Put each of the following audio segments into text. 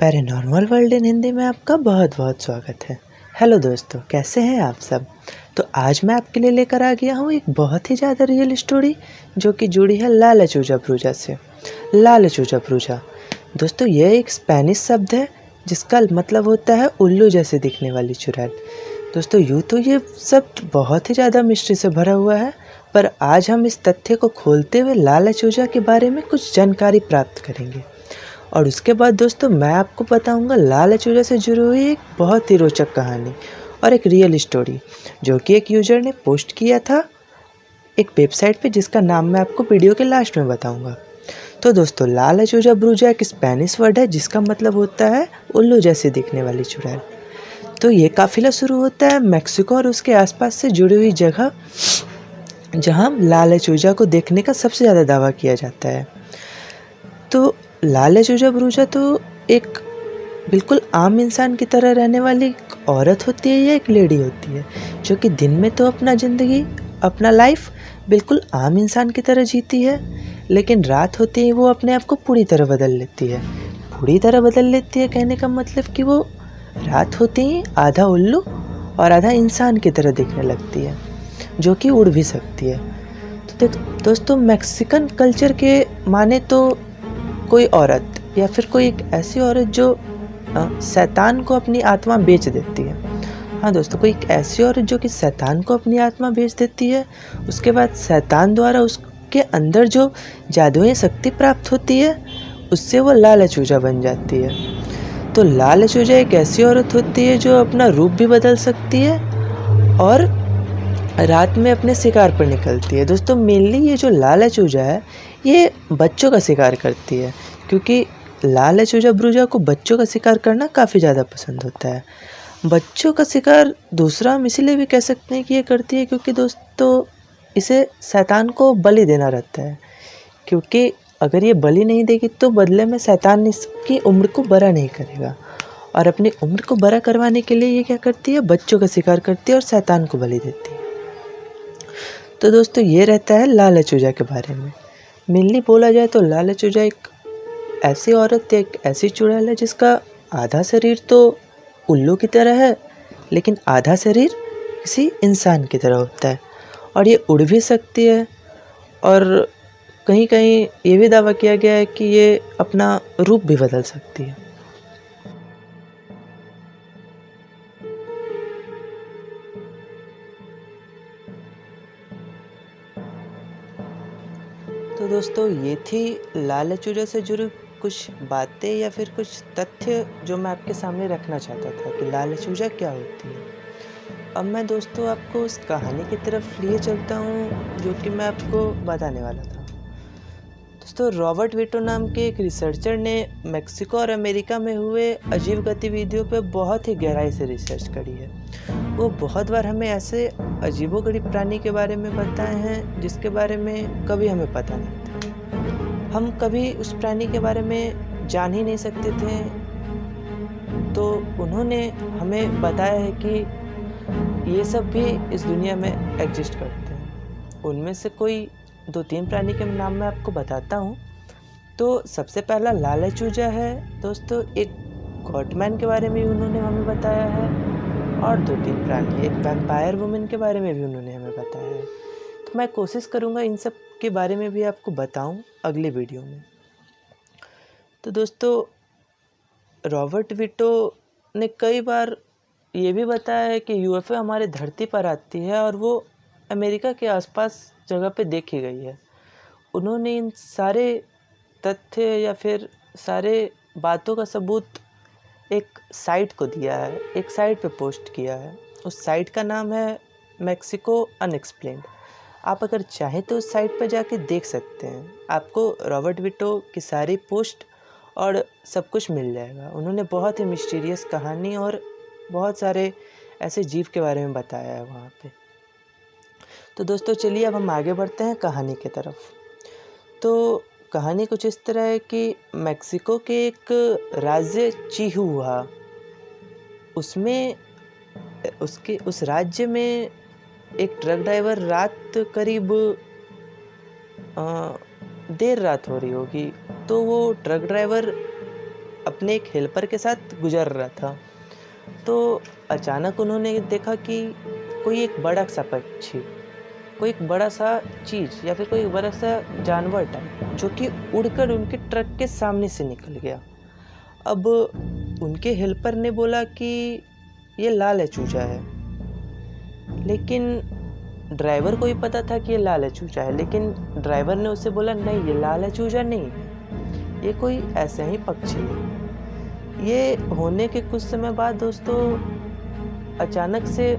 Paranormal world in Hindi में आपका बहुत बहुत स्वागत है। हेलो दोस्तों, कैसे हैं आप सब। तो आज मैं आपके लिए लेकर आ गया हूँ एक बहुत ही ज़्यादा रियल स्टोरी जो कि जुड़ी है लाला चूजा ब्रूजा से। लाला चूजा ब्रूजा दोस्तों, यह एक स्पेनिश शब्द है जिसका मतलब होता है उल्लू जैसे दिखने वाली चुड़ैल। दोस्तों, यूँ तो ये शब्द बहुत ही ज़्यादा मिस्ट्री से भरा हुआ है, पर आज हम इस तथ्य को खोलते हुए लाला चूजा के बारे में कुछ जानकारी प्राप्त करेंगे। और उसके बाद दोस्तों मैं आपको बताऊंगा लाला चूजा से जुड़ी हुई एक बहुत ही रोचक कहानी और एक रियल स्टोरी जो कि एक यूजर ने पोस्ट किया था एक वेबसाइट पे, जिसका नाम मैं आपको वीडियो के लास्ट में बताऊंगा। तो दोस्तों, लाला चूजा ब्रूजा एक स्पेनिश वर्ड है जिसका मतलब होता है उल्लू जैसे दिखने वाली चुड़ैल। तो ये काफिला शुरू होता है मैक्सिको और उसके आसपास से जुड़ी हुई जगह जहाँ लाला चूजा को देखने का सबसे ज़्यादा दावा किया जाता है। तो लाला चूजा ब्रूजा तो एक बिल्कुल आम इंसान की तरह रहने वाली एक औरत होती है या एक लेडी होती है जो कि दिन में तो अपना लाइफ बिल्कुल आम इंसान की तरह जीती है, लेकिन रात होते ही वो अपने आप को पूरी तरह बदल लेती है। पूरी तरह बदल लेती है कहने का मतलब कि वो रात होते ही आधा उल्लू और आधा इंसान की तरह दिखने लगती है, जो कि उड़ भी सकती है। तो दोस्तों, मैक्सिकन कल्चर के माने तो कोई औरत या फिर कोई एक ऐसी औरत जो शैतान को अपनी आत्मा बेच देती है। हाँ दोस्तों, कोई एक ऐसी औरत जो कि शैतान को अपनी आत्मा बेच देती है, उसके बाद शैतान द्वारा उसके अंदर जो जादुई शक्ति प्राप्त होती है उससे वो लाला चूजा बन जाती है। तो लाला चूजा एक ऐसी औरत होती है जो अपना रूप भी बदल सकती है और रात में अपने शिकार पर निकलती है। दोस्तों, मेनली ये जो लाला चूजा है ये बच्चों का शिकार करती है, क्योंकि लाला चूजा ब्रूजा को बच्चों का शिकार करना काफ़ी ज़्यादा पसंद होता है। बच्चों का शिकार दूसरा हम इसीलिए भी कह सकते हैं कि ये करती है क्योंकि दोस्तों इसे शैतान को बलि देना रहता है, क्योंकि अगर ये बलि नहीं देगी तो बदले में शैतान इसकी उम्र को बड़ा नहीं करेगा, और अपनी उम्र को बड़ा करवाने के लिए ये क्या करती है, बच्चों का शिकार करती है और शैतान को बलि देती है। तो दोस्तों, ये रहता है लाला चूजा के बारे में। मेनली बोला जाए तो लाला चूजा एक ऐसी औरत, एक ऐसी चुड़ैल है जिसका आधा शरीर तो उल्लू की तरह है, लेकिन आधा शरीर किसी इंसान की तरह होता है, और ये उड़ भी सकती है। और कहीं कहीं ये भी दावा किया गया है कि ये अपना रूप भी बदल सकती है। तो दोस्तों, ये थी लाला चूजा से जुड़ी कुछ बातें या फिर कुछ तथ्य जो मैं आपके सामने रखना चाहता था कि लाला चूजा क्या होती है। अब मैं दोस्तों आपको उस कहानी की तरफ लिए चलता हूँ जो कि मैं आपको बताने वाला था। दोस्तों, रॉबर्ट विटो नाम के एक रिसर्चर ने मेक्सिको और अमेरिका में हुए अजीब गतिविधियों पर बहुत ही गहराई से रिसर्च करी है। वो बहुत बार हमें ऐसे अजीबोगरीब प्राणी के बारे में बताए हैं जिसके बारे में कभी हमें पता नहीं था। हम कभी उस प्राणी के बारे में जान ही नहीं सकते थे। तो उन्होंने हमें बताया है कि ये सब भी इस दुनिया में एग्जिस्ट करते हैं। उनमें से कोई 2-3 प्राणी के नाम मैं आपको बताता हूँ। तो सबसे पहला लाला चूजा है दोस्तों, एक गॉटमैन के बारे में भी उन्होंने हमें बताया है, और 2-3 प्राणी, एक वैम्पायर वुमेन के बारे में भी उन्होंने हमें बताया है। तो मैं कोशिश करूँगा इन सब के बारे में भी आपको बताऊँ अगले वीडियो में। तो दोस्तों, रॉबर्ट विटो ने कई बार ये भी बताया है कि यूएफओ हमारे धरती पर आती है और वो अमेरिका के आसपास जगह पे देखी गई है। उन्होंने इन सारे तथ्य या फिर सारे बातों का सबूत एक साइट को दिया है, एक साइट पे पोस्ट किया है। उस साइट का नाम है मैक्सिको अनएक्सप्लेन्ड। आप अगर चाहें तो उस साइट पर जाके देख सकते हैं। आपको रॉबर्ट विटो की सारी पोस्ट और सब कुछ मिल जाएगा। उन्होंने बहुत ही मिस्टीरियस कहानी और बहुत सारे ऐसे जीव के बारे में बताया है वहाँ पे। तो दोस्तों, चलिए अब हम आगे बढ़ते हैं कहानी की तरफ। तो कहानी कुछ इस तरह है कि मेक्सिको के एक राज्य चिहुआ, उसमें उस राज्य में एक ट्रक ड्राइवर रात करीब देर रात हो रही होगी, तो वो ट्रक ड्राइवर अपने एक हेल्पर के साथ गुजर रहा था। तो अचानक उन्होंने देखा कि कोई एक बड़ा सा पक्षी, कोई एक बड़ा सा चीज़ या फिर कोई बड़ा सा जानवर टाइप जो कि उड़कर उनके ट्रक के सामने से निकल गया। अब उनके हेल्पर ने बोला कि ये लाल चूजा है, लेकिन ड्राइवर को ही पता था कि ये लाल चूजा है, लेकिन ड्राइवर ने उससे बोला नहीं, ये लाल चूजा नहीं है, ये कोई ऐसा ही पक्षी है। ये होने के कुछ समय बाद दोस्तों अचानक से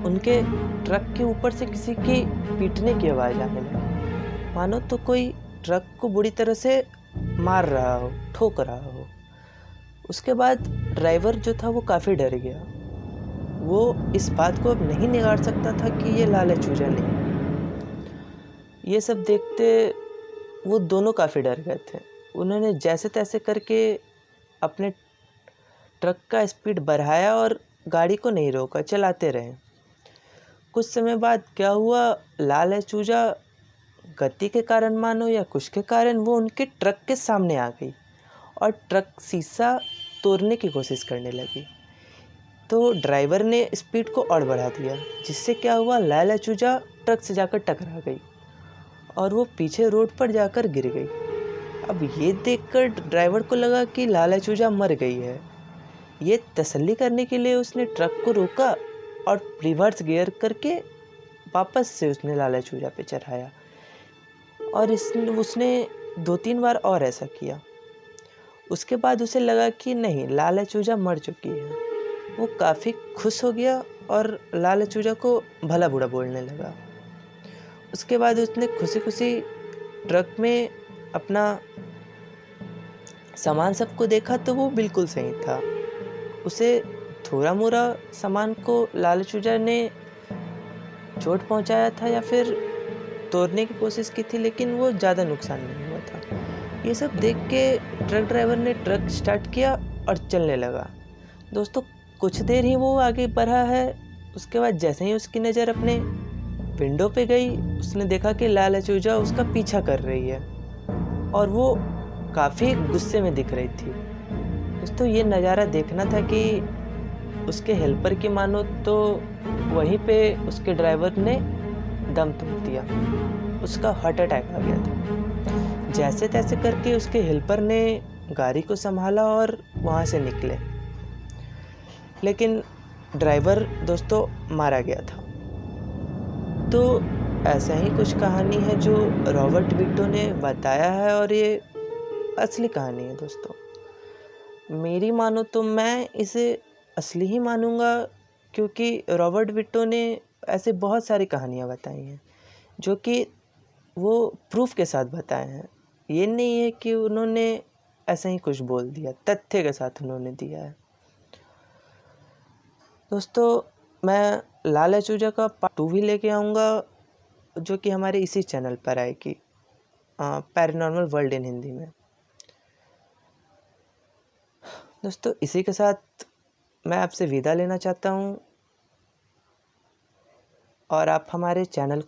उनके ट्रक के ऊपर से किसी की पीटने की आवाज़ आने लगी, मानो तो कोई ट्रक को बुरी तरह से मार रहा हो, ठोक रहा हो। उसके बाद ड्राइवर जो था वो काफ़ी डर गया। वो इस बात को अब नहीं निगार सकता था कि ये लाल चूजा नहीं। ये सब देखते वो दोनों काफ़ी डर गए थे। उन्होंने जैसे तैसे करके अपने ट्रक का स्पीड बढ़ाया और गाड़ी को नहीं रोका, चलाते रहे। कुछ समय बाद क्या हुआ, लाल चूजा गति के कारण मानो या कुछ के कारण वो उनके ट्रक के सामने आ गई और ट्रक शीशा तोड़ने की कोशिश करने लगी। तो ड्राइवर ने स्पीड को और बढ़ा दिया, जिससे क्या हुआ, लाल चूजा ट्रक से जाकर टकरा गई और वो पीछे रोड पर जाकर गिर गई। अब ये देखकर ड्राइवर को लगा कि लाल चूजा मर गई है। ये तसल्ली करने के लिए उसने ट्रक को रोका और रिवर्स गियर करके वापस से उसने लाल चूजा पे चढ़ाया और उसने 2-3 बार और ऐसा किया। उसके बाद उसे लगा कि नहीं, लाल चूजा मर चुकी है। वो काफ़ी खुश हो गया और लाल चूजा को भला बुरा बोलने लगा। उसके बाद उसने खुशी खुशी ट्रक में अपना सामान सबको देखा तो वो बिल्कुल सही था। उसे थोड़ा मोड़ा सामान को लाल चूजा ने चोट पहुंचाया था या फिर तोड़ने की कोशिश की थी, लेकिन वो ज़्यादा नुकसान नहीं हुआ था। ये सब देख के ट्रक ड्राइवर ने ट्रक स्टार्ट किया और चलने लगा। दोस्तों कुछ देर ही वो आगे बढ़ा है, उसके बाद जैसे ही उसकी नज़र अपने विंडो पे गई, उसने देखा कि लाल चूजा उसका पीछा कर रही है और वो काफ़ी गुस्से में दिख रही थी। दोस्तों ये नज़ारा देखना था कि उसके हेल्पर की मानो तो वहीं पे उसके ड्राइवर ने दम तोड़ दिया, उसका हार्ट अटैक आ गया था। जैसे तैसे करके उसके हेल्पर ने गाड़ी को संभाला और वहाँ से निकले, लेकिन ड्राइवर दोस्तों मारा गया था। तो ऐसा ही कुछ कहानी है जो रॉबर्ट विक्टो ने बताया है और ये असली कहानी है दोस्तों। मेरी मानो तो मैं इसे असली ही मानूंगा, क्योंकि रॉबर्ट विक्टो ने ऐसे बहुत सारी कहानियाँ बताई हैं जो कि वो प्रूफ के साथ बताए हैं। ये नहीं है कि उन्होंने ऐसा ही कुछ बोल दिया, तथ्य के साथ उन्होंने दिया है। दोस्तों मैं लाल चूजा का पार्ट 2 भी लेके आऊँगा, जो कि हमारे इसी चैनल पर आएगी, पैरानॉर्मल वर्ल्ड इन हिंदी में। दोस्तों इसी के साथ मैं आपसे विदा लेना चाहता हूँ और आप हमारे चैनल